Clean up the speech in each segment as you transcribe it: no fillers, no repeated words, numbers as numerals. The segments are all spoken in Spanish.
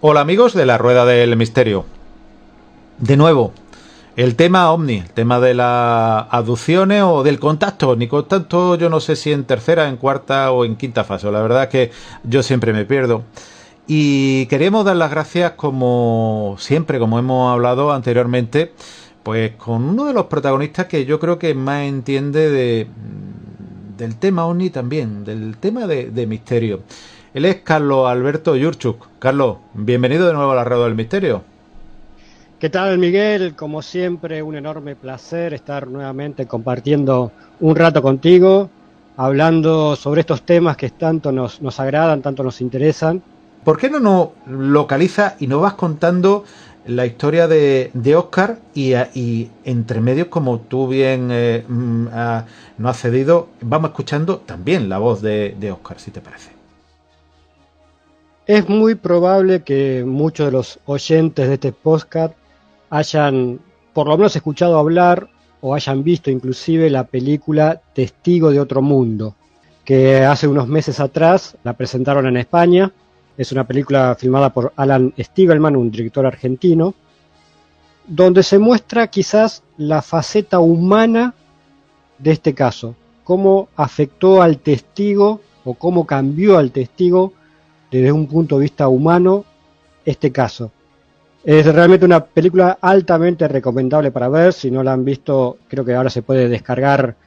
Hola amigos de la Rueda del Misterio. De nuevo, el tema OVNI, el tema de las abducciones o del contacto. Ni contacto, yo no sé si en tercera, en cuarta o en quinta fase. La verdad es que yo siempre me pierdo. Y queremos dar las gracias, como siempre, como hemos hablado anteriormente, pues con uno de los protagonistas que yo creo que más entiende del tema OVNI también, del tema de misterio. Él es Carlos Alberto Yurchuk. Carlos, bienvenido de nuevo a la Rueda del Misterio. ¿Qué tal, Miguel? Como siempre, un enorme placer estar nuevamente compartiendo un rato contigo, hablando sobre estos temas que tanto nos agradan, tanto nos interesan. ¿Por qué no nos localiza y nos vas contando la historia de Oscar y entre medios, como tú bien nos has cedido, vamos escuchando también la voz de Oscar, si te parece? Es muy probable que muchos de los oyentes de este podcast hayan por lo menos escuchado hablar o hayan visto inclusive la película Testigo de Otro Mundo, que hace unos meses atrás la presentaron en España. Es una película filmada por Alan Spiegelman, un director argentino, donde se muestra quizás la faceta humana de este caso, cómo afectó al testigo o cómo cambió al testigo desde un punto de vista humano este caso. Es realmente una película altamente recomendable para ver. Si no la han visto, creo que ahora se puede descargar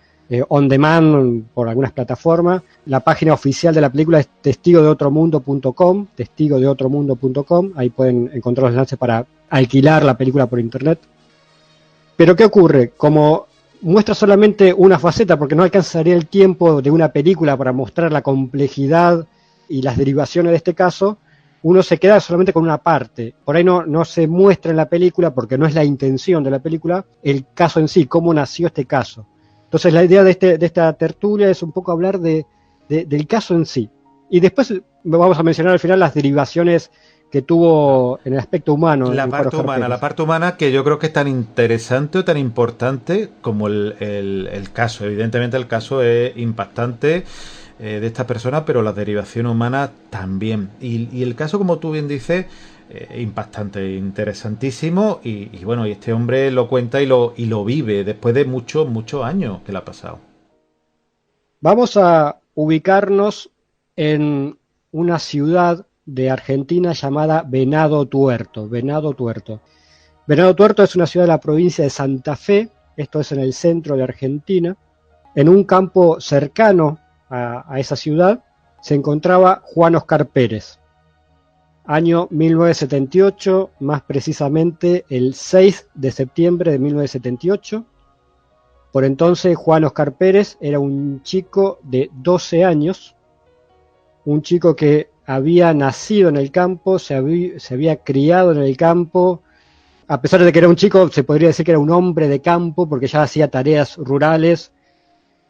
on demand por algunas plataformas. La página oficial de la película es testigodeotromundo.com, testigodeotromundo.com. Ahí pueden encontrar los enlaces para alquilar la película por internet. Pero ¿qué ocurre? Como muestra solamente una faceta, porque no alcanzaría el tiempo de una película para mostrar la complejidad y las derivaciones de este caso, uno se queda solamente con una parte. Por ahí no se muestra en la película, porque no es la intención de la película, el caso en sí, cómo nació este caso. Entonces la idea de esta tertulia es un poco hablar del caso en sí. Y después vamos a mencionar al final las derivaciones que tuvo en el aspecto humano. La parte humana que yo creo que es tan interesante o tan importante como el caso. Evidentemente el caso es impactante de esta persona, pero la derivación humana también. Y el caso, como tú bien dices, impactante, interesantísimo. Y bueno, y este hombre lo cuenta y lo vive después de muchos años que le ha pasado. Vamos a ubicarnos en una ciudad de Argentina llamada Venado Tuerto. Venado Tuerto. Venado Tuerto es una ciudad de la provincia de Santa Fe, esto es en el centro de Argentina. En un campo cercano a esa ciudad se encontraba Juan Oscar Pérez. Año 1978, más precisamente el 6 de septiembre de 1978. Por entonces Juan Oscar Pérez era un chico de 12 años, un chico que había nacido en el campo, se había criado en el campo. A pesar de que era un chico, se podría decir que era un hombre de campo, porque ya hacía tareas rurales,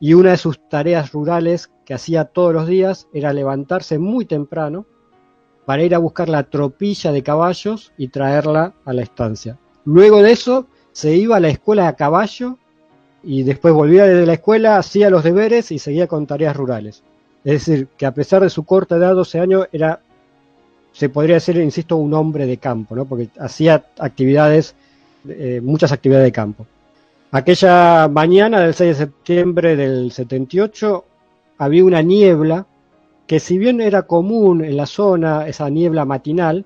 y una de sus tareas rurales que hacía todos los días era levantarse muy temprano para ir a buscar la tropilla de caballos y traerla a la estancia. Luego de eso se iba a la escuela a caballo y después volvía de la escuela, hacía los deberes y seguía con tareas rurales. Es decir, que a pesar de su corta edad, 12 años, era, se podría decir, insisto, un hombre de campo, ¿no? Porque hacía actividades, muchas actividades de campo. Aquella mañana del 6 de septiembre del 78 había una niebla que, si bien era común en la zona, esa niebla matinal,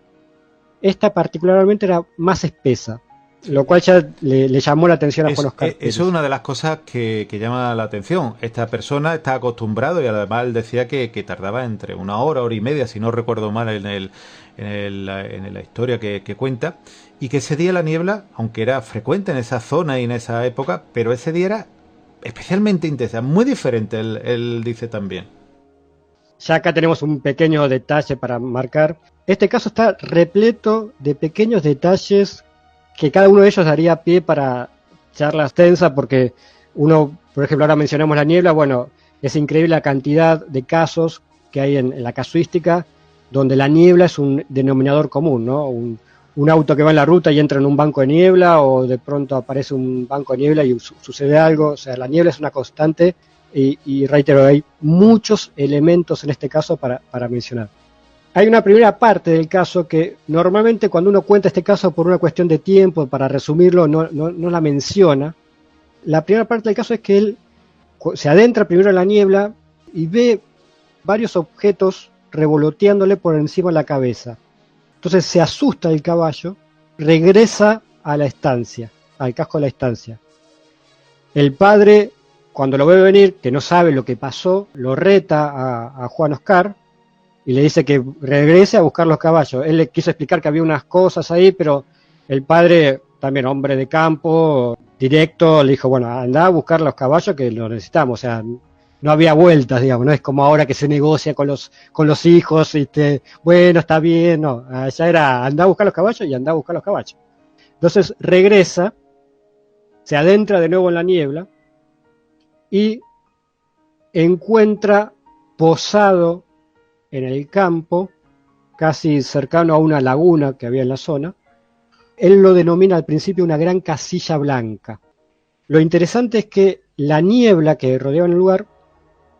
esta particularmente era más espesa, lo cual ya le llamó la atención a Juan Oscar Pérez. Eso es una de las cosas que llama la atención. Esta persona está acostumbrado, y además él decía que tardaba entre una hora y media, si no recuerdo mal en la historia que cuenta, y que ese día la niebla, aunque era frecuente en esa zona y en esa época, pero ese día era especialmente intensa, muy diferente, él dice también. Ya acá tenemos un pequeño detalle para marcar. Este caso está repleto de pequeños detalles que cada uno de ellos daría pie para charla extensa, porque uno, por ejemplo, ahora mencionamos la niebla. Bueno, es increíble la cantidad de casos que hay en la casuística donde la niebla es un denominador común, ¿no? Un auto que va en la ruta y entra en un banco de niebla, o de pronto aparece un banco de niebla y sucede algo. O sea, la niebla es una constante y reitero, hay muchos elementos en este caso para mencionar. Hay una primera parte del caso que normalmente cuando uno cuenta este caso por una cuestión de tiempo, para resumirlo, no la menciona. La primera parte del caso es que él se adentra primero en la niebla y ve varios objetos revoloteándole por encima de la cabeza. Entonces se asusta el caballo, regresa a la estancia, al casco de la estancia. El padre, cuando lo ve venir, que no sabe lo que pasó, lo reta a Juan Oscar y le dice que regrese a buscar los caballos. Él le quiso explicar que había unas cosas ahí, pero el padre, también hombre de campo, directo, le dijo, bueno, anda a buscar los caballos que los necesitamos. O sea, no había vueltas, digamos, no es como ahora que se negocia con los hijos, bueno, está bien, no, allá era anda a buscar los caballos y anda a buscar los caballos. Entonces regresa, se adentra de nuevo en la niebla y encuentra posado en el campo, casi cercano a una laguna que había en la zona. Él lo denomina al principio una gran casilla blanca. Lo interesante es que la niebla que rodeaba el lugar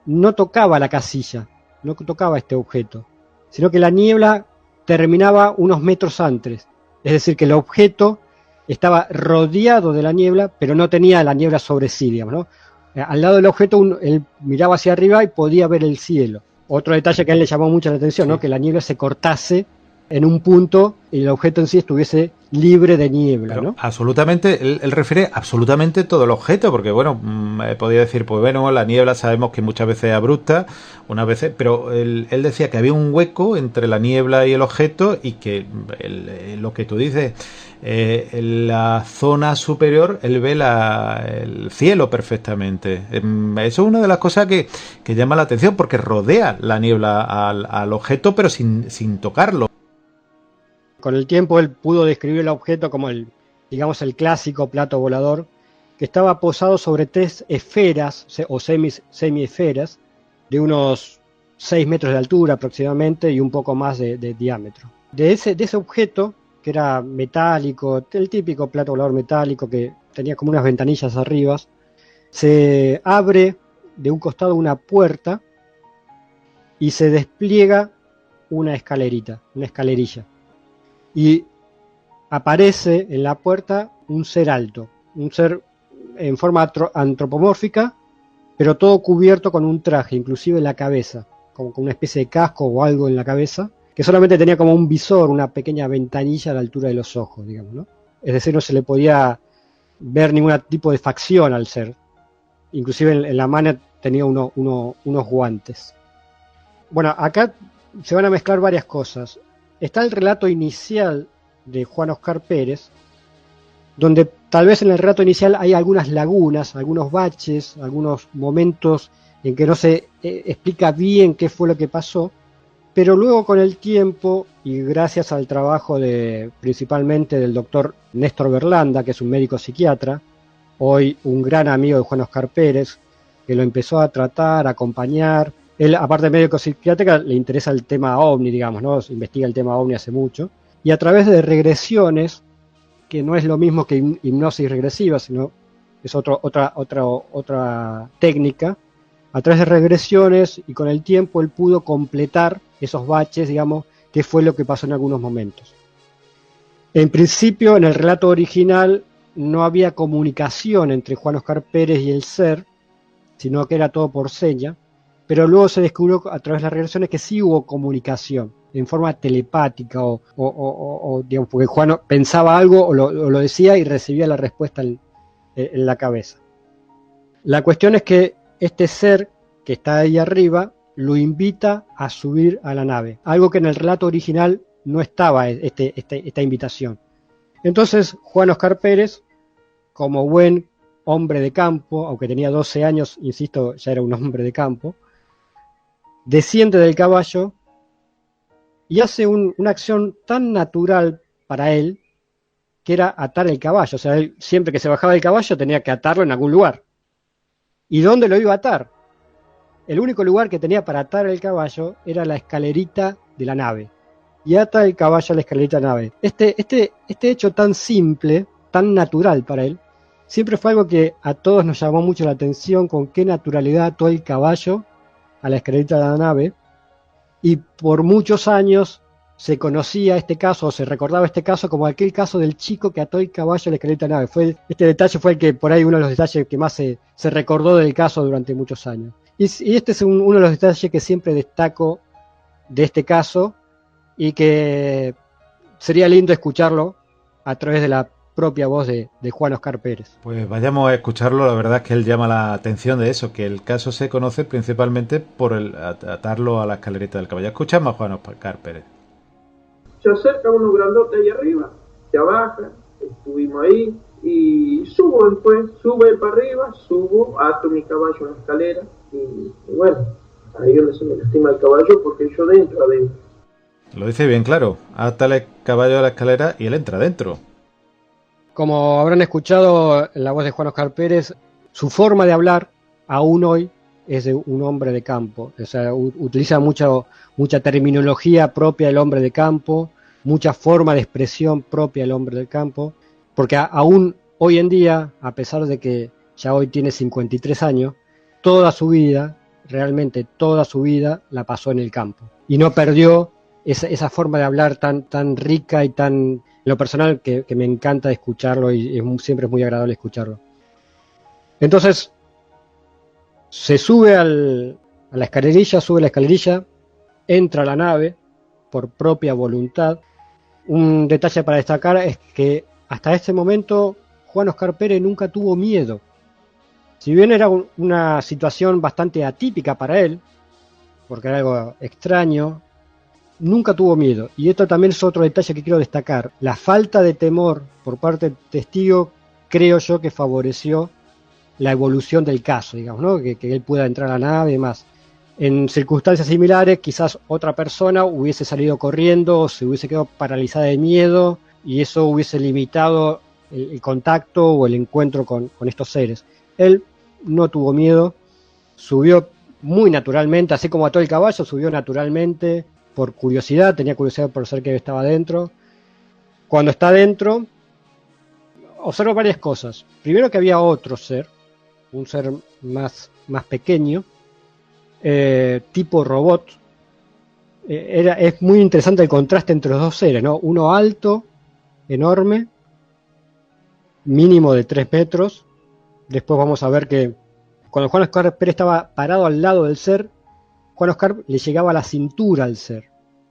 no tocaba la casilla, no tocaba este objeto, sino que la niebla terminaba unos metros antes. Es decir, que el objeto estaba rodeado de la niebla, pero no tenía la niebla sobre sí, digamos, ¿no? Al lado del objeto él miraba hacia arriba y podía ver el cielo. Otro detalle que a él le llamó mucho la atención, sí, ¿no? Que la niebla se cortase en un punto y el objeto en sí estuviese libre de niebla, pero, ¿no? Absolutamente, él refiere absolutamente todo el objeto, porque bueno, podía decir, pues bueno, la niebla sabemos que muchas veces es abrupta, unas veces, pero él decía que había un hueco entre la niebla y el objeto y que lo que tú dices, en la zona superior él ve el cielo perfectamente. Eso es una de las cosas que llama la atención, porque rodea la niebla al objeto, pero sin tocarlo. Con el tiempo él pudo describir el objeto como el clásico plato volador, que estaba posado sobre 3 esferas o semiesferas de unos 6 metros de altura aproximadamente y un poco más de diámetro. De ese objeto, que era metálico, el típico plato volador metálico que tenía como unas ventanillas arriba, se abre de un costado una puerta y se despliega una escalerilla. Y aparece en la puerta un ser alto, un ser en forma antropomórfica, pero todo cubierto con un traje, inclusive la cabeza, como con una especie de casco o algo en la cabeza, que solamente tenía como un visor, una pequeña ventanilla a la altura de los ojos, digamos, ¿no? Es decir, no se le podía ver ningún tipo de facción al ser. Inclusive en la mano tenía unos guantes. Bueno, acá se van a mezclar varias cosas. Está el relato inicial de Juan Oscar Pérez, donde tal vez en el relato inicial hay algunas lagunas, algunos baches, algunos momentos en que no se explica bien qué fue lo que pasó, pero luego con el tiempo y gracias al trabajo principalmente del doctor Néstor Berlanda, que es un médico psiquiatra, hoy un gran amigo de Juan Oscar Pérez, que lo empezó a tratar, a acompañar. Él, aparte de médico psiquiátrica, le interesa el tema OVNI, digamos, ¿no? Investiga el tema OVNI hace mucho. Y a través de regresiones, que no es lo mismo que hipnosis regresiva, sino es otra técnica, a través de regresiones y con el tiempo él pudo completar esos baches, digamos, qué fue lo que pasó en algunos momentos. En principio, en el relato original, no había comunicación entre Juan Oscar Pérez y el ser, sino que era todo por seña. Pero luego se descubrió a través de las regresiones que sí hubo comunicación en forma telepática o digamos, porque Juan pensaba algo o lo decía y recibía la respuesta en la cabeza. La cuestión es que este ser que está ahí arriba lo invita a subir a la nave, algo que en el relato original no estaba esta invitación. Entonces Juan Oscar Pérez, como buen hombre de campo, aunque tenía 12 años, insisto, ya era un hombre de campo, desciende del caballo y hace una acción tan natural para él, que era atar el caballo. O sea, él siempre que se bajaba del caballo tenía que atarlo en algún lugar. ¿Y dónde lo iba a atar? El único lugar que tenía para atar el caballo era la escalerita de la nave. Y ata el caballo a la escalerita de la nave. Este hecho tan simple, tan natural para él, siempre fue algo que a todos nos llamó mucho la atención, con qué naturalidad ató el caballo a la escalerita de la nave. y por muchos años se conocía este caso, o se recordaba este caso como aquel caso del chico que ató el caballo a la escalera de la nave. Este detalle fue el que por ahí uno de los detalles que más se recordó del caso durante muchos años. Y este es uno de los detalles que siempre destaco de este caso y que sería lindo escucharlo a través de la propia voz de Juan Oscar Pérez. Pues vayamos a escucharlo. La verdad es que él llama la atención de eso, que el caso se conoce principalmente por el atarlo a la escalerita del caballo. Escuchamos a Juan Oscar Pérez. Se acerca uno grandote ahí arriba, se baja, estuvimos ahí y subo después, sube para arriba, subo, ato mi caballo en la escalera y bueno, ahí es donde se me lastima el caballo porque yo adentro. Lo dice bien claro, átale el caballo a la escalera y él entra dentro. Como habrán escuchado en la voz de Juan Oscar Pérez, su forma de hablar, aún hoy, es de un hombre de campo. O sea, utiliza mucha terminología propia del hombre de campo, mucha forma de expresión propia del hombre del campo, porque aún hoy en día, a pesar de que ya hoy tiene 53 años, toda su vida, realmente toda su vida, la pasó en el campo. Y no perdió esa forma de hablar tan rica y tan, en lo personal, que me encanta escucharlo y siempre es muy agradable escucharlo. Entonces, se sube a la escalerilla, entra a la nave por propia voluntad. Un detalle para destacar es que hasta este momento Juan Oscar Pérez nunca tuvo miedo. Si bien era una situación bastante atípica para él, porque era algo extraño, nunca tuvo miedo. Y esto también es otro detalle que quiero destacar. La falta de temor por parte del testigo, creo yo que favoreció la evolución del caso, digamos, ¿no? Que él pueda entrar a la nave y demás. En circunstancias similares, quizás otra persona hubiese salido corriendo o se hubiese quedado paralizada de miedo y eso hubiese limitado el contacto o el encuentro con estos seres. Él no tuvo miedo, subió muy naturalmente, así como ató el caballo, subió naturalmente por curiosidad, tenía curiosidad por saber que estaba dentro. Cuando está dentro, observa varias cosas. Primero que había otro ser, un ser más pequeño, tipo robot. Es muy interesante el contraste entre los dos seres, ¿no? Uno alto, enorme, mínimo de 3 metros. Después vamos a ver que cuando Juan Oscar Pérez estaba parado al lado del ser, Juan Oscar le llegaba a la cintura al ser.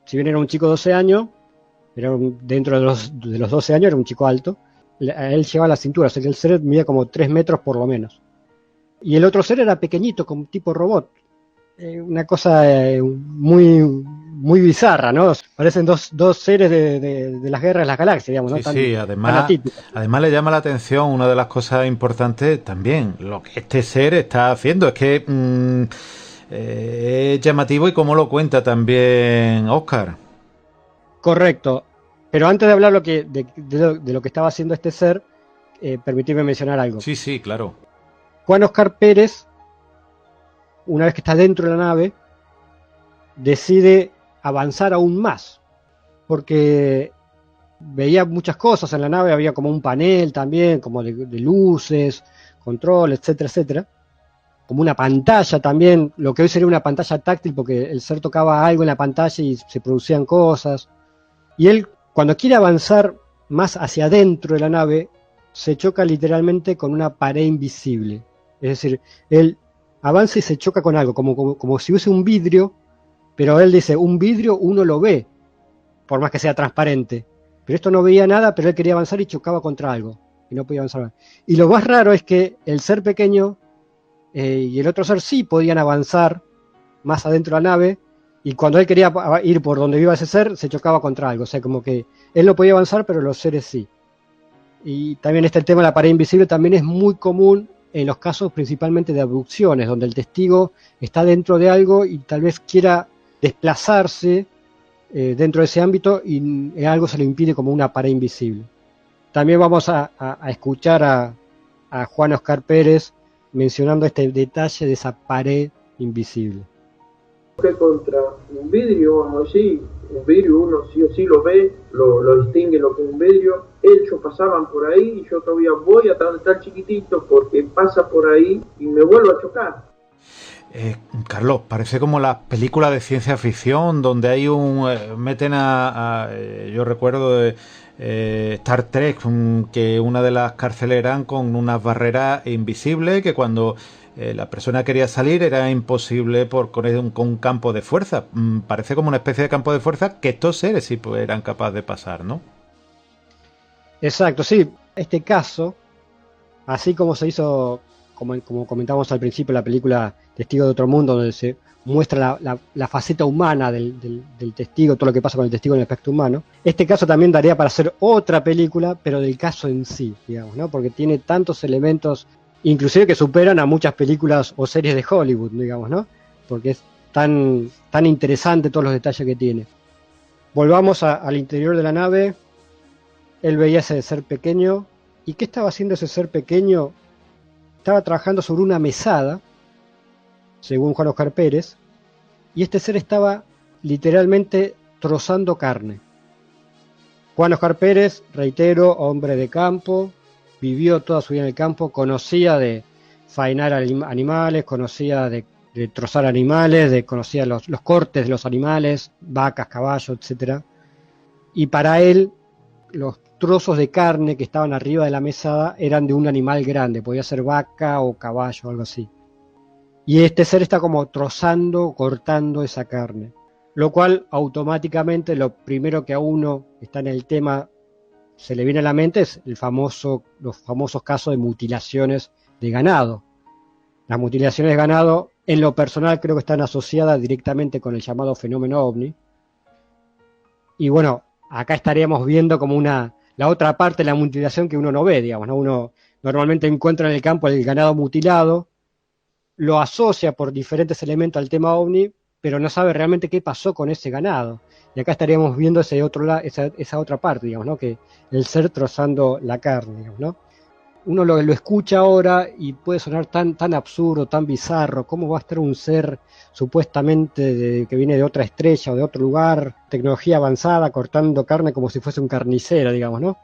Si bien era un chico de 12 años, dentro de los 12 años era un chico alto, a él llegaba a la cintura, o sea que el ser medía como 3 metros por lo menos. Y el otro ser era pequeñito, como tipo robot. Una cosa muy bizarra, ¿no? Parecen dos seres de las guerras de las galaxias, digamos, ¿no? Sí, además le llama la atención una de las cosas importantes también, lo que este ser está haciendo. Es que es llamativo y cómo lo cuenta también Óscar. Correcto. Pero antes de hablar de lo que estaba haciendo este ser, permitidme mencionar algo. Sí, claro. Juan Oscar Pérez, una vez que está dentro de la nave, decide avanzar aún más, porque veía muchas cosas en la nave, había como un panel también, como de luces, control, etcétera, etcétera, como una pantalla también, lo que hoy sería una pantalla táctil, porque el ser tocaba algo en la pantalla y se producían cosas, y él, cuando quiere avanzar más hacia adentro de la nave, se choca literalmente con una pared invisible. Es decir, él avanza y se choca con algo, como si hubiese un vidrio, pero él dice, un vidrio uno lo ve, por más que sea transparente. Pero esto no veía nada, pero él quería avanzar y chocaba contra algo, y no podía avanzar más. Y lo más raro es que el ser pequeño y el otro ser sí podían avanzar más adentro de la nave, y cuando él quería ir por donde iba ese ser, se chocaba contra algo. O sea, como que él no podía avanzar, pero los seres sí. Y también el tema de la pared invisible también es muy común en los casos principalmente de abducciones, donde el testigo está dentro de algo y tal vez quiera desplazarse dentro de ese ámbito y algo se le impide como una pared invisible. También vamos a escuchar a Juan Oscar Pérez mencionando este detalle de esa pared invisible. Que contra un vidrio, vamos a decir, un vidrio uno sí o sí lo ve, lo distingue lo que es un vidrio. Ellos pasaban por ahí y yo todavía voy hasta donde está el chiquitito porque pasa por ahí y me vuelvo a chocar. Carlos, parece como las películas de ciencia ficción donde hay meten yo recuerdo de Star Trek, que una de las cárceles eran con unas barreras invisibles que cuando la persona quería salir era imposible con un campo de fuerza. Parece como una especie de campo de fuerza que estos seres sí pues, eran capaces de pasar, ¿no? Exacto, sí. Este caso, así como se hizo, como comentábamos al principio, la película Testigo de Otro Mundo, donde se muestra la faceta humana del testigo, todo lo que pasa con el testigo en el aspecto humano, este caso también daría para hacer otra película, pero del caso en sí, digamos, ¿no? Porque tiene tantos elementos, inclusive que superan a muchas películas o series de Hollywood, digamos, ¿no? Porque es tan interesante todos los detalles que tiene. Volvamos al interior de la nave. Él veía ese ser pequeño. ¿Y qué estaba haciendo ese ser pequeño? Estaba trabajando sobre una mesada, según Juan Oscar Pérez, y este ser estaba literalmente trozando carne. Juan Oscar Pérez, reitero, hombre de campo, vivió toda su vida en el campo, conocía de faenar animales, conocía de trozar animales, conocía los cortes de los animales, vacas, caballos, etc. Y para él, los trozos de carne que estaban arriba de la mesada eran de un animal grande, podía ser vaca o caballo, algo así. Y este ser está como trozando, cortando esa carne, lo cual automáticamente lo primero que a uno está en el tema se le viene a la mente es los famosos casos de mutilaciones de ganado. Las mutilaciones de ganado, en lo personal, creo que están asociadas directamente con el llamado fenómeno ovni. Y bueno, acá estaríamos viendo como la otra parte de la mutilación que uno no ve, digamos, ¿no? Uno normalmente encuentra en el campo el ganado mutilado, lo asocia por diferentes elementos al tema ovni, pero no sabe realmente qué pasó con ese ganado. Y acá estaríamos viendo esa otra parte, digamos, ¿no? Que el ser trozando la carne, digamos, ¿no? Uno lo escucha ahora y puede sonar tan absurdo, tan bizarro. ¿Cómo va a estar un ser supuestamente que viene de otra estrella o de otro lugar, tecnología avanzada, cortando carne como si fuese un carnicero, digamos, ¿no?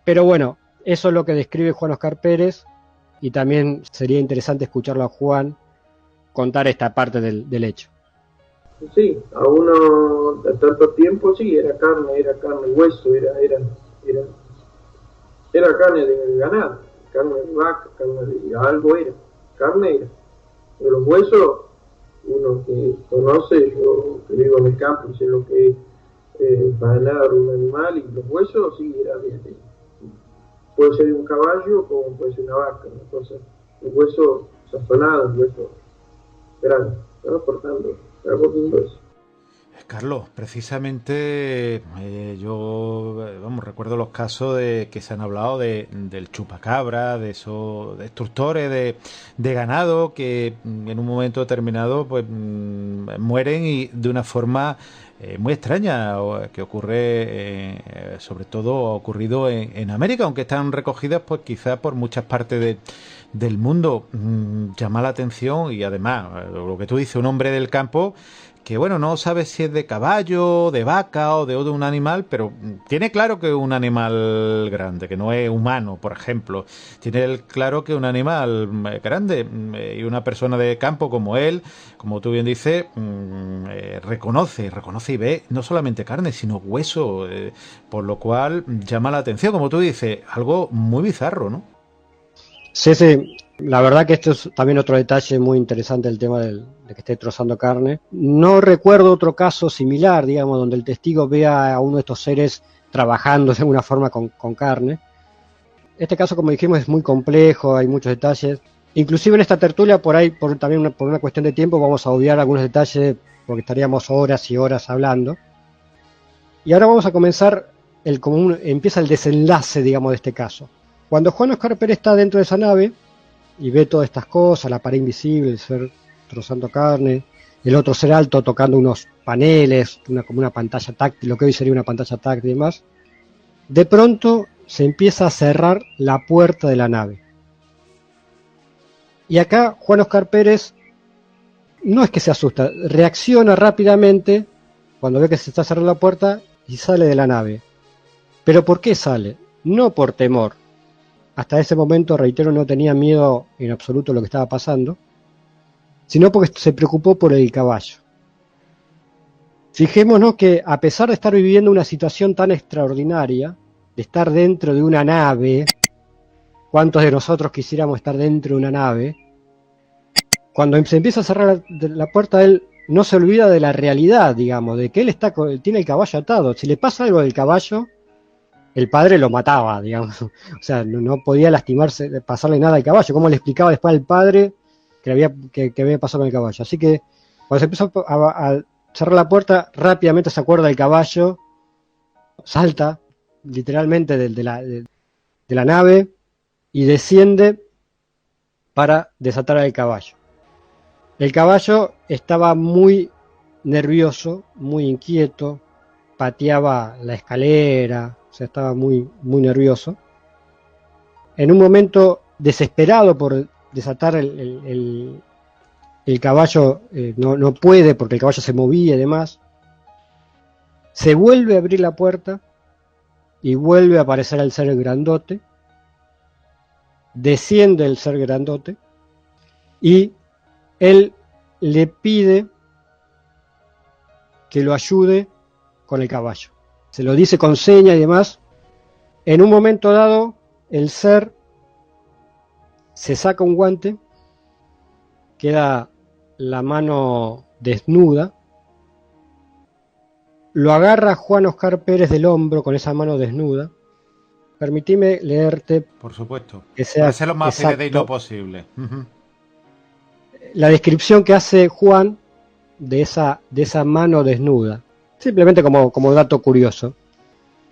Pero bueno, eso es lo que describe Juan Oscar Pérez, y también sería interesante escucharlo a Juan contar esta parte del hecho. Sí, a uno de tanto tiempo sí, era carne, hueso, era carne de ganado, carne de vaca, carne de algo carne era. Pero los huesos, uno que conoce, yo que vivo en el campo, sé lo que es faenar un animal, y los huesos sí, puede ser de un caballo como puede ser una vaca, una cosa, un hueso sazonado, un hueso grande, estaba cortando eso. Carlos, precisamente yo recuerdo los casos de que se han hablado del chupacabra, de esos destructores de ganado que en un momento determinado pues mueren y de una forma muy extraña, que ocurre sobre todo ha ocurrido en América, aunque están recogidas pues quizás por muchas partes del mundo. Llama la atención y además lo que tú dices, un hombre del campo que bueno, no sabe si es de caballo, de vaca o de un animal, pero tiene claro que es un animal grande, que no es humano, por ejemplo. Tiene claro que es un animal grande, y una persona de campo como él, como tú bien dices, reconoce y ve no solamente carne, sino hueso, por lo cual llama la atención, como tú dices, algo muy bizarro, ¿no? Sí, la verdad que esto es también otro detalle muy interesante, el tema de que esté trozando carne. No recuerdo otro caso similar, digamos, donde el testigo vea a uno de estos seres trabajando de alguna forma con carne. Este caso, como dijimos, es muy complejo, hay muchos detalles. Inclusive en esta tertulia, por una cuestión de tiempo, vamos a obviar algunos detalles porque estaríamos horas y horas hablando. Y ahora vamos a comenzar, empieza el desenlace, digamos, de este caso. Cuando Juan Oscar Pérez está dentro de esa nave y ve todas estas cosas, la pared invisible, el ser trozando carne, el otro ser alto tocando unos paneles, como una pantalla táctil, lo que hoy sería una pantalla táctil y demás, de pronto se empieza a cerrar la puerta de la nave. Y acá Juan Oscar Pérez no es que se asusta, reacciona rápidamente cuando ve que se está cerrando la puerta y sale de la nave. ¿Pero por qué sale? No por temor. Hasta ese momento, reitero, no tenía miedo en absoluto de lo que estaba pasando. sino porque se preocupó por el caballo. Fijémonos que a pesar de estar viviendo una situación tan extraordinaria, de estar dentro de una nave, ¿cuántos de nosotros quisiéramos estar dentro de una nave? Cuando se empieza a cerrar la puerta, él no se olvida de la realidad, digamos, de que él tiene el caballo atado. Si le pasa algo del caballo, el padre lo mataba, digamos. O sea, no podía lastimarse, pasarle nada al caballo. ¿Cómo le explicaba después al padre que había pasado con el caballo? Así que cuando se empezó a cerrar la puerta, rápidamente se acuerda del caballo, salta literalmente de la nave y desciende para desatar al caballo. El caballo estaba muy nervioso, muy inquieto, pateaba la escalera, o sea, estaba muy, muy nervioso. En un momento, desesperado por desatar el caballo, no puede porque el caballo se movía y demás, se vuelve a abrir la puerta y vuelve a aparecer el ser grandote, desciende el ser grandote y él le pide que lo ayude con el caballo. Se lo dice con señas y demás. En un momento dado, el ser se saca un guante, queda la mano desnuda, lo agarra Juan Oscar Pérez del hombro con esa mano desnuda. Permitime leerte. Por supuesto. Que sea para ser lo más exacto fidedigno posible. la descripción que hace Juan de esa mano desnuda. Simplemente como dato curioso.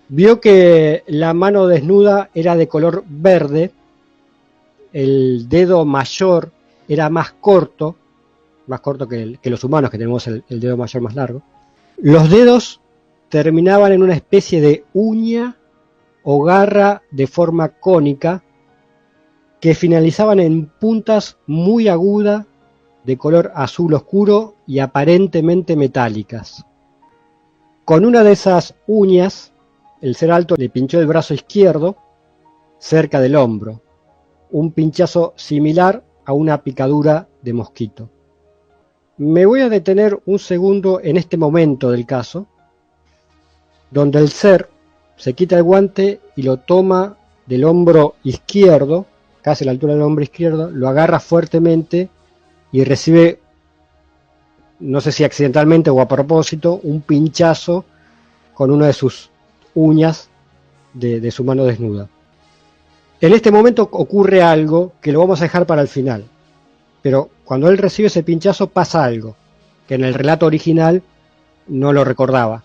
Vio que la mano desnuda era de color verde, el dedo mayor era más corto que los humanos, que tenemos el dedo mayor más largo. Los dedos terminaban en una especie de uña o garra de forma cónica que finalizaban en puntas muy agudas de color azul oscuro y aparentemente metálicas. Con una de esas uñas, el ser alto le pinchó el brazo izquierdo cerca del hombro, un pinchazo similar a una picadura de mosquito. Me voy a detener un segundo en este momento del caso, donde el ser se quita el guante y lo toma del hombro izquierdo, casi a la altura del hombro izquierdo, lo agarra fuertemente y recibe, no sé si accidentalmente o a propósito, un pinchazo con una de sus uñas de su mano desnuda. En este momento ocurre algo que lo vamos a dejar para el final, pero cuando él recibe ese pinchazo pasa algo que en el relato original no lo recordaba.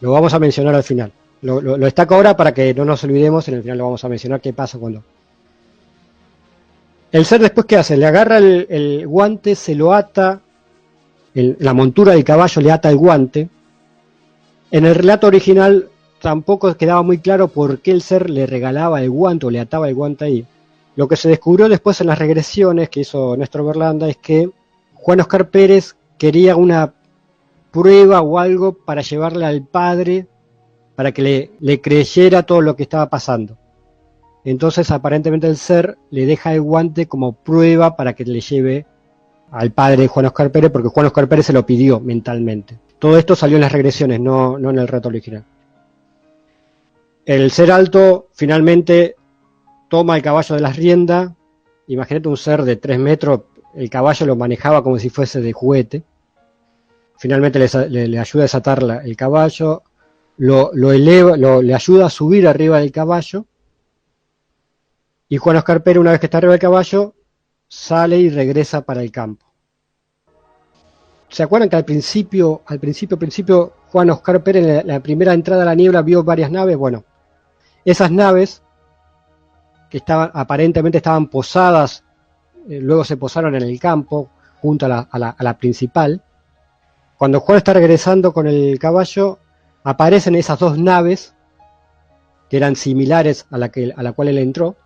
Lo vamos a mencionar al final. Lo destaco ahora para que no nos olvidemos. En el final lo vamos a mencionar qué pasa cuando. El ser después, ¿qué hace? Le agarra el guante, se lo ata, la montura del caballo le ata el guante. En el relato original tampoco quedaba muy claro por qué el ser le regalaba el guante o le ataba el guante ahí. Lo que se descubrió después en las regresiones que hizo Néstor Berlanda es que Juan Oscar Pérez quería una prueba o algo para llevarle al padre para que le creyera todo lo que estaba pasando. Entonces aparentemente el ser le deja el guante como prueba para que le lleve al padre de Juan Oscar Pérez, porque Juan Oscar Pérez se lo pidió mentalmente. Todo esto salió en las regresiones, no en el relato original. El ser alto finalmente toma el caballo de las riendas. Imagínate un ser de 3 metros, el caballo lo manejaba como si fuese de juguete. Finalmente le ayuda a desatar el caballo, lo eleva, le ayuda a subir arriba del caballo. Y Juan Oscar Pérez, una vez que está arriba del caballo, sale y regresa para el campo. ¿Se acuerdan que al principio, Juan Oscar Pérez, en la primera entrada a la niebla, vio varias naves? Bueno, esas naves que aparentemente estaban posadas, luego se posaron en el campo, junto a la principal. Cuando Juan está regresando con el caballo, aparecen esas dos naves, que eran similares a la cual él entró.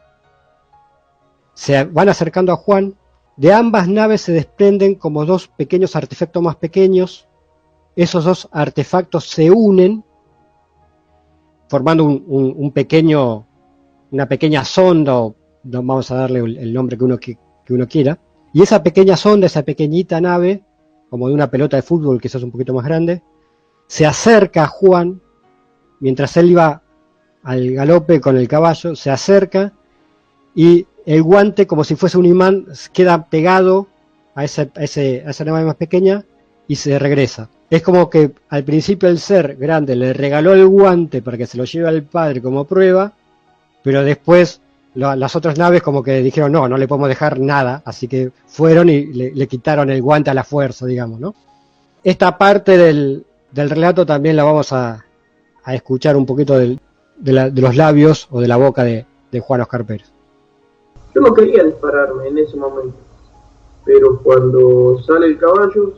Se van acercando a Juan. De ambas naves se desprenden como dos pequeños artefactos más pequeños. Esos dos artefactos se unen, formando una pequeña sonda, o vamos a darle el nombre que uno quiera, Y esa pequeña sonda, esa pequeñita nave, como de una pelota de fútbol, quizás un poquito más grande, se acerca a Juan, mientras él iba al galope con el caballo, se acerca y el guante, como si fuese un imán, queda pegado a esa nave más pequeña y se regresa. Es como que al principio el ser grande le regaló el guante para que se lo lleve al padre como prueba, pero después las otras naves como que dijeron no le podemos dejar nada, así que fueron y le quitaron el guante a la fuerza, digamos, ¿no? Esta parte del relato también la vamos a escuchar un poquito de los labios o de la boca de Juan Oscar Pérez. Yo no quería dispararme en ese momento, pero cuando sale el caballo,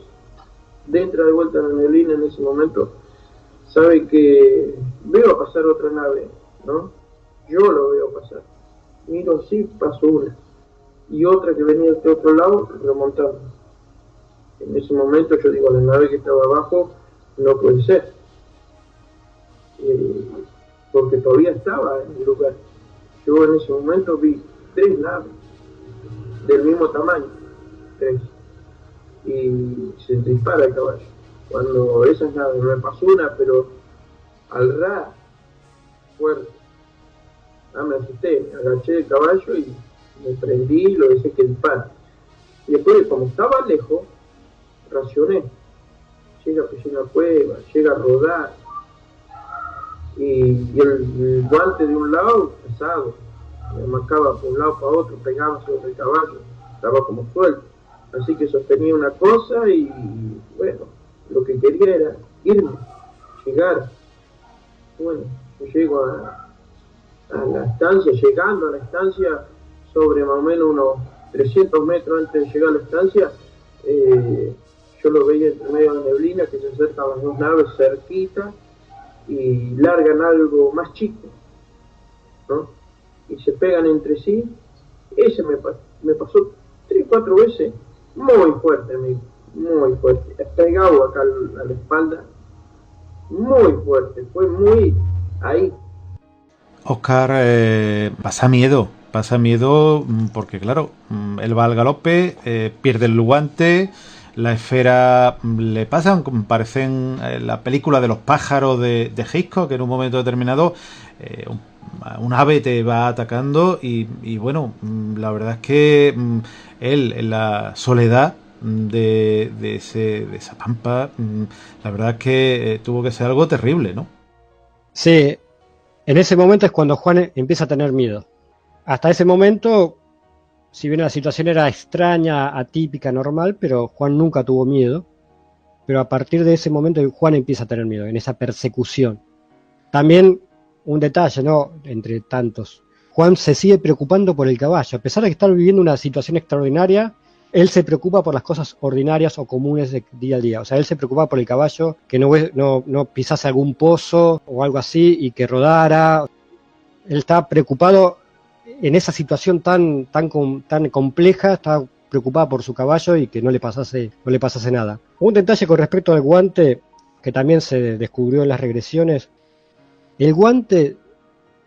entra de vuelta en la neblina en ese momento, sabe que veo pasar otra nave, ¿no? Yo lo veo pasar. Miro, sí, pasó una. Y otra que venía de otro lado, remontando. En ese momento yo digo, la nave que estaba abajo no puede ser. Porque todavía estaba en el lugar. Yo en ese momento vi 3 naves del mismo tamaño, 3, y se dispara el caballo. Cuando esas naves me pasó una, pero al ras, fuerte, me asusté, me agaché del caballo y me prendí y lo dejé que dispara. Y después, como estaba lejos, racioné. Llega a pisar una cueva, llega a rodar, y el guante de un lado pesado, me marcaba por un lado para otro, pegaba sobre el caballo, estaba como suelto, así que sostenía una cosa y bueno, lo que quería era irme, llegar. Bueno, yo llego a la estancia, llegando a la estancia sobre más o menos unos 300 metros antes de llegar a la estancia, yo lo veía entre medio de la neblina que se acercan las 2 naves cerquita y largan algo más chico, ¿no? Y se pegan entre sí. Ese me pasó 3-4 veces, muy fuerte, amigo, muy fuerte, pegado acá a la espalda, muy fuerte, fue muy ahí. Oscar, pasa miedo porque claro, él va al galope, pierde el guante, la esfera le pasan, como parecen la película de los pájaros de Hitchcock, que en un momento determinado un ave te va atacando y bueno, la verdad es que él en la soledad de esa pampa, la verdad es que tuvo que ser algo terrible, ¿no? Sí, en ese momento es cuando Juan empieza a tener miedo. Hasta ese momento, si bien la situación era extraña, atípica, normal, pero Juan nunca tuvo miedo. Pero a partir de ese momento Juan empieza a tener miedo, en esa persecución. También un detalle, ¿no? Entre tantos. Juan se sigue preocupando por el caballo. A pesar de que está viviendo una situación extraordinaria, él se preocupa por las cosas ordinarias o comunes de día a día. O sea, él se preocupa por el caballo, que no pisase algún pozo o algo así y que rodara. Él está preocupado en esa situación tan compleja, está preocupado por su caballo y que no le pasase nada. Un detalle con respecto al guante, que también se descubrió en las regresiones. El guante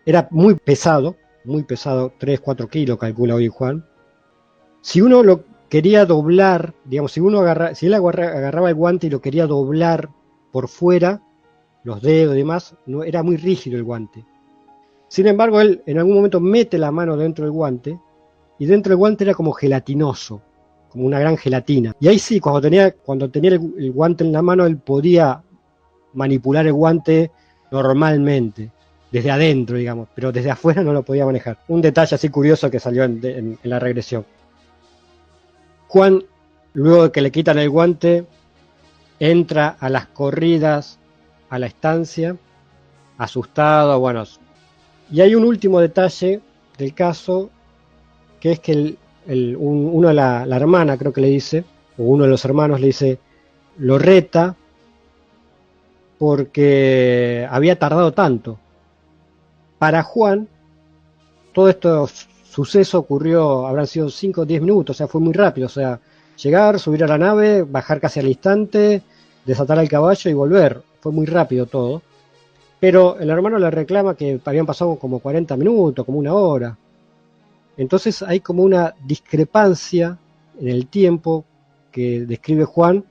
era muy pesado, 3-4 kilos calcula hoy Juan. Si uno lo quería doblar, digamos, si él agarraba el guante y lo quería doblar por fuera, los dedos y demás, no, era muy rígido el guante. Sin embargo, él en algún momento mete la mano dentro del guante, y dentro del guante era como gelatinoso, como una gran gelatina. Y ahí sí, cuando tenía el guante en la mano, él podía manipular el guante normalmente, desde adentro, digamos, pero desde afuera no lo podía manejar. Un detalle así curioso que salió en la regresión. Juan, luego de que le quitan el guante, entra a las corridas a la estancia, asustado, bueno. Y hay un último detalle del caso, que es que la hermana, creo que le dice, o uno de los hermanos le dice, lo reta porque había tardado tanto. Para Juan, todo esto suceso ocurrió, habrán sido 5 o 10 minutos, o sea, fue muy rápido, o sea, llegar, subir a la nave, bajar casi al instante, desatar al caballo y volver, fue muy rápido todo. Pero el hermano le reclama que habían pasado como 40 minutos, como 1 hora. Entonces hay como una discrepancia en el tiempo que describe Juan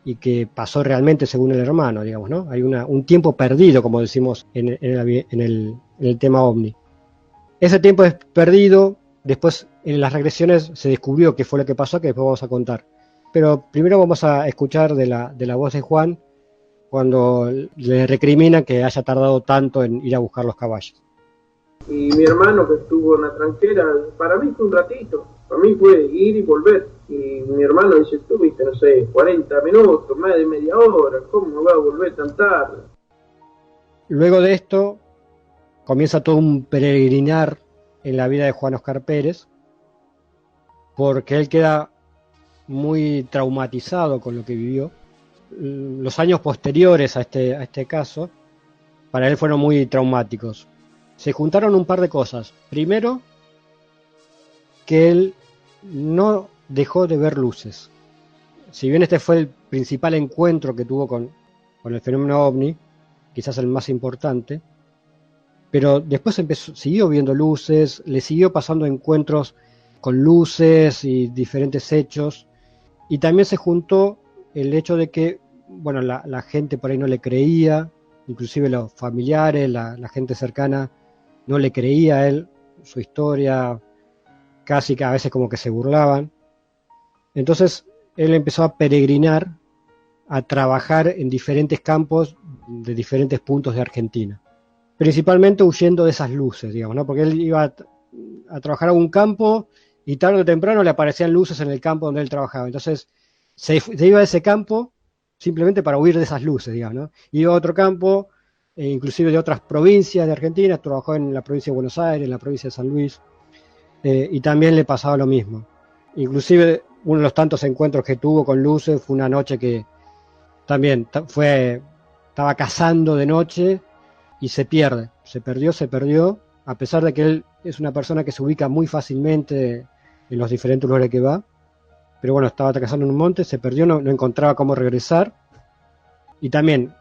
y que pasó realmente según el hermano, digamos, ¿no? Hay un tiempo perdido, como decimos en el tema ovni. Ese tiempo es perdido, después en las regresiones se descubrió qué fue lo que pasó, que después vamos a contar. Pero primero vamos a escuchar de la voz de Juan cuando le recrimina que haya tardado tanto en ir a buscar los caballos. Y mi hermano que estuvo en la tranquera, para mí fue un ratito, para mí fue ir y volver. Y mi hermano dice, estuviste, no sé, 40 minutos, más de media hora, ¿cómo va a volver tan tarde? Luego de esto comienza todo un peregrinar en la vida de Juan Oscar Pérez, porque él queda muy traumatizado con lo que vivió. Los años posteriores a este caso, para él fueron muy traumáticos. Se juntaron un par de cosas. Primero, que él no dejó de ver luces. Si bien este fue el principal encuentro que tuvo con el fenómeno ovni, quizás el más importante, pero después siguió viendo luces, le siguió pasando encuentros con luces y diferentes hechos, y también se juntó el hecho de que, bueno, la gente por ahí no le creía, inclusive los familiares, la gente cercana no le creía a él, su historia, casi que a veces como que se burlaban. Entonces él empezó a peregrinar, a trabajar en diferentes campos de diferentes puntos de Argentina, principalmente huyendo de esas luces, digamos, ¿no? Porque él iba a trabajar a un campo y tarde o temprano le aparecían luces en el campo donde él trabajaba. Entonces se iba a ese campo simplemente para huir de esas luces, digamos, ¿no? Iba a otro campo, inclusive de otras provincias de Argentina, trabajó en la provincia de Buenos Aires, en la provincia de San Luis, y también le pasaba lo mismo. Inclusive uno de los tantos encuentros que tuvo con luces fue una noche que también estaba cazando de noche y se perdió, a pesar de que él es una persona que se ubica muy fácilmente en los diferentes lugares que va. Pero bueno, estaba cazando en un monte, se perdió, no encontraba cómo regresar. Y también,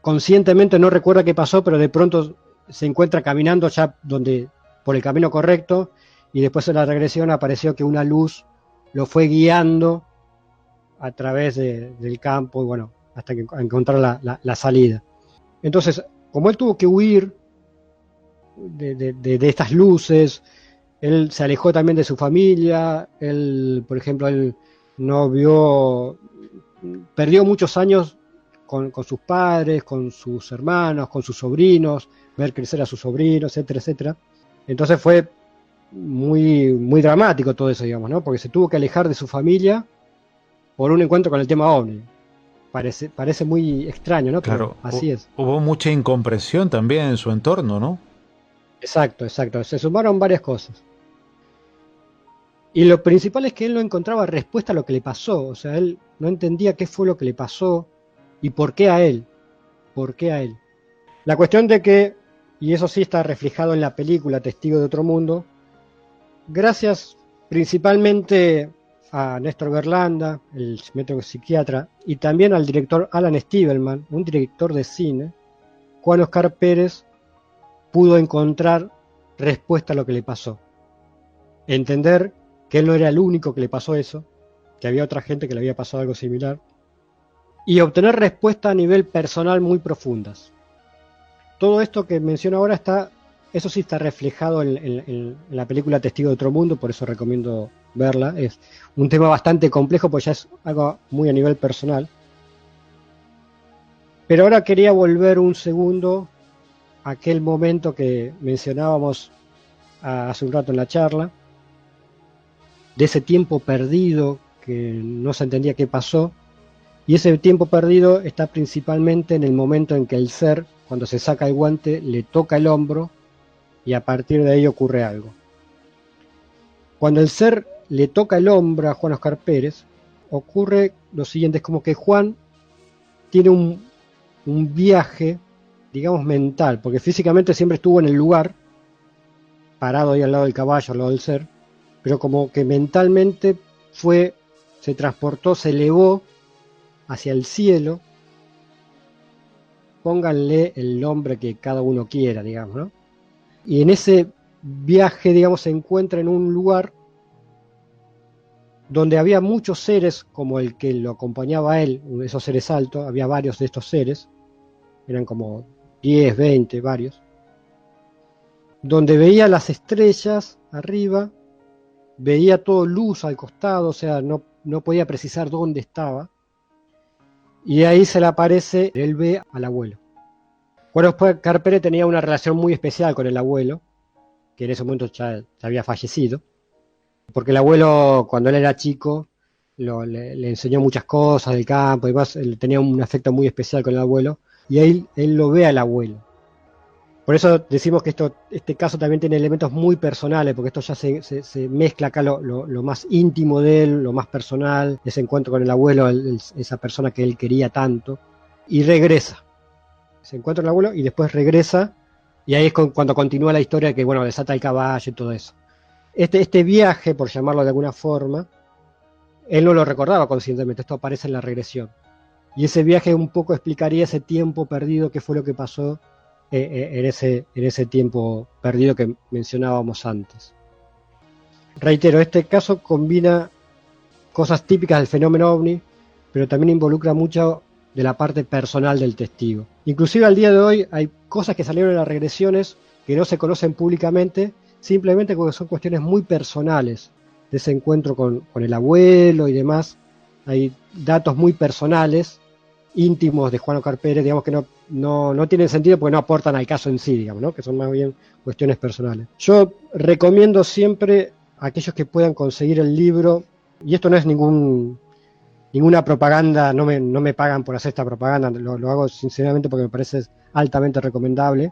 conscientemente no recuerda qué pasó, pero de pronto se encuentra caminando ya por el camino correcto, y después en la regresión apareció que una luz lo fue guiando a través del campo, y bueno, hasta que encontrar la salida. Entonces, como él tuvo que huir de estas luces, él se alejó también de su familia, él, por ejemplo, él perdió muchos años con sus padres, con sus hermanos, con sus sobrinos, ver crecer a sus sobrinos, etcétera, etcétera. Entonces fue muy, muy dramático todo eso, digamos, ¿no? Porque se tuvo que alejar de su familia por un encuentro con el tema ovni. Parece muy extraño, ¿no? Claro, pero así es. Hubo mucha incomprensión también en su entorno, ¿no? Exacto. Se sumaron varias cosas. Y lo principal es que él no encontraba respuesta a lo que le pasó. O sea, él no entendía qué fue lo que le pasó y por qué a él. ¿Por qué a él? La cuestión de que, y eso sí está reflejado en la película Testigo de Otro Mundo, gracias principalmente a Néstor Berlanda, el médico psiquiatra, y también al director Alan Stivelman, un director de cine, Juan Oscar Pérez pudo encontrar respuesta a lo que le pasó. Entender que él no era el único que le pasó eso, que había otra gente que le había pasado algo similar, y obtener respuestas a nivel personal muy profundas. Todo esto que menciono ahora eso sí está reflejado en la película Testigo de Otro Mundo, por eso recomiendo verla. Es un tema bastante complejo, pues ya es algo muy a nivel personal. Pero ahora quería volver un segundo a aquel momento que mencionábamos hace un rato en la charla, de ese tiempo perdido que no se entendía qué pasó. Y ese tiempo perdido está principalmente en el momento en que el ser, cuando se saca el guante, le toca el hombro y a partir de ahí ocurre algo. Cuando el ser le toca el hombro a Juan Oscar Pérez, ocurre lo siguiente, es como que Juan tiene un viaje, digamos, mental, porque físicamente siempre estuvo en el lugar, parado ahí al lado del caballo, al lado del ser, pero como que mentalmente se transportó, se elevó hacia el cielo. Pónganle el nombre que cada uno quiera, digamos, ¿no? Y en ese viaje, digamos, se encuentra en un lugar donde había muchos seres como el que lo acompañaba a él, esos seres altos, había varios de estos seres, eran como 10, 20, varios, donde veía las estrellas arriba, veía todo luz al costado, o sea, no podía precisar dónde estaba, y ahí se le aparece, él ve al abuelo. Bueno, después Carpere tenía una relación muy especial con el abuelo, que en ese momento ya había fallecido, porque el abuelo, cuando él era chico, le enseñó muchas cosas del campo y demás, él tenía un afecto muy especial con el abuelo, y ahí él lo ve al abuelo. Por eso decimos que este caso también tiene elementos muy personales, porque esto ya se mezcla acá lo más íntimo de él, lo más personal, ese encuentro con el abuelo, esa persona que él quería tanto, y regresa. Se encuentra el abuelo y después regresa, y ahí es cuando continúa la historia que, bueno, desata el caballo y todo eso. Este viaje, por llamarlo de alguna forma, él no lo recordaba conscientemente, esto aparece en la regresión. Y ese viaje un poco explicaría ese tiempo perdido, qué fue lo que pasó en ese tiempo perdido que mencionábamos antes. Reitero, este caso combina cosas típicas del fenómeno OVNI, pero también involucra mucho de la parte personal del testigo. Inclusive al día de hoy hay cosas que salieron en las regresiones que no se conocen públicamente, simplemente porque son cuestiones muy personales de ese encuentro con el abuelo y demás. Hay datos muy personales, íntimos de Juan Oscar Pérez, digamos, que no tienen sentido porque no aportan al caso en sí, digamos, ¿no? Que son más bien cuestiones personales. Yo recomiendo siempre a aquellos que puedan conseguir el libro, y esto no es ninguna propaganda, no me pagan por hacer esta propaganda, lo hago sinceramente porque me parece altamente recomendable.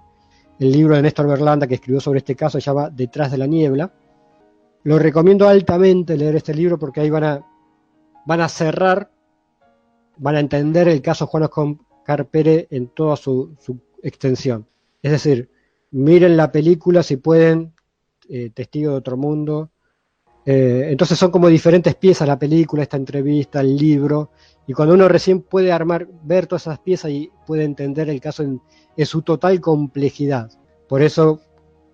El libro de Néstor Berlanda que escribió sobre este caso se llama Detrás de la niebla. Lo recomiendo altamente leer este libro porque ahí van a cerrar, van a entender el caso Juan Oscar Pérez en toda su extensión. Es decir, miren la película si pueden, Testigo de otro mundo. Entonces son como diferentes piezas la película, esta entrevista, el libro, y cuando uno recién puede ver todas esas piezas y puede entender el caso en su total complejidad. Por eso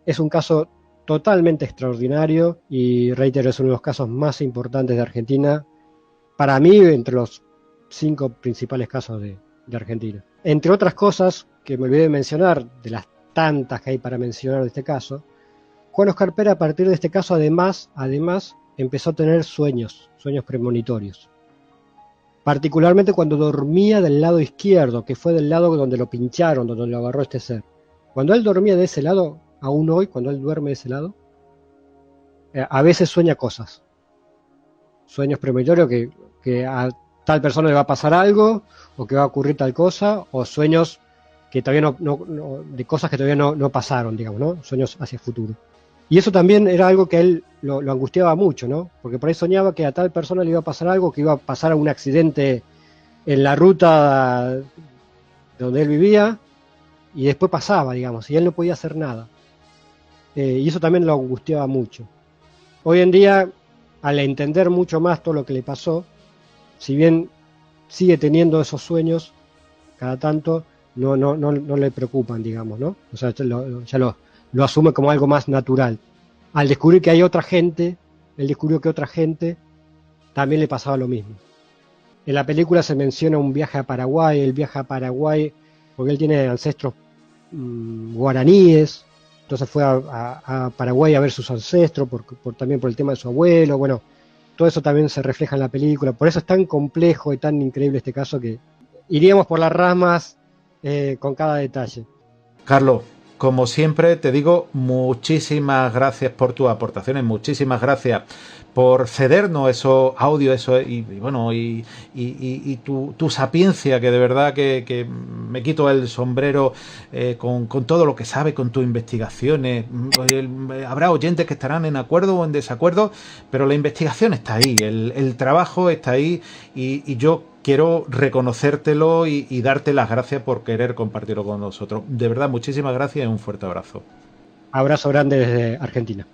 es un caso totalmente extraordinario y reitero, es uno de los casos más importantes de Argentina, para mí entre los 5 principales casos de Argentina. Entre otras cosas que me olvidé de mencionar, de las tantas que hay para mencionar de este caso, Juan Oscar Pérez a partir de este caso además empezó a tener sueños premonitorios. Particularmente cuando dormía del lado izquierdo, que fue del lado donde lo pincharon, donde lo agarró este ser. Cuando él dormía de ese lado, aún hoy, cuando él duerme de ese lado, a veces sueña cosas. Sueños premonitorios que a tal persona le va a pasar algo, o que va a ocurrir tal cosa, o sueños que todavía de cosas que todavía no pasaron, digamos, ¿no? Sueños hacia el futuro. Y eso también era algo que a él lo angustiaba mucho, ¿no? Porque por ahí soñaba que a tal persona le iba a pasar algo, que iba a pasar un accidente en la ruta donde él vivía, y después pasaba, digamos, y él no podía hacer nada. Y eso también lo angustiaba mucho. Hoy en día, al entender mucho más todo lo que le pasó, si bien sigue teniendo esos sueños, cada tanto no le preocupan, digamos, ¿no? O sea, ya lo asume como algo más natural. Al descubrir que hay otra gente, él descubrió que otra gente también le pasaba lo mismo. En la película se menciona un viaje a Paraguay, él viaja a Paraguay porque él tiene ancestros guaraníes, entonces fue a Paraguay a ver sus ancestros, también por el tema de su abuelo, bueno, todo eso también se refleja en la película, por eso es tan complejo y tan increíble este caso que iríamos por las ramas con cada detalle. Carlos, como siempre te digo muchísimas gracias por tus aportaciones, muchísimas gracias por cedernos esos audios, y bueno, y tu sapiencia, que de verdad que me quito el sombrero con todo lo que sabes, con tus investigaciones. Habrá oyentes que estarán en acuerdo o en desacuerdo, pero la investigación está ahí, el trabajo está ahí, y yo quiero reconocértelo y darte las gracias por querer compartirlo con nosotros. De verdad, muchísimas gracias y un fuerte abrazo. Abrazo grande desde Argentina.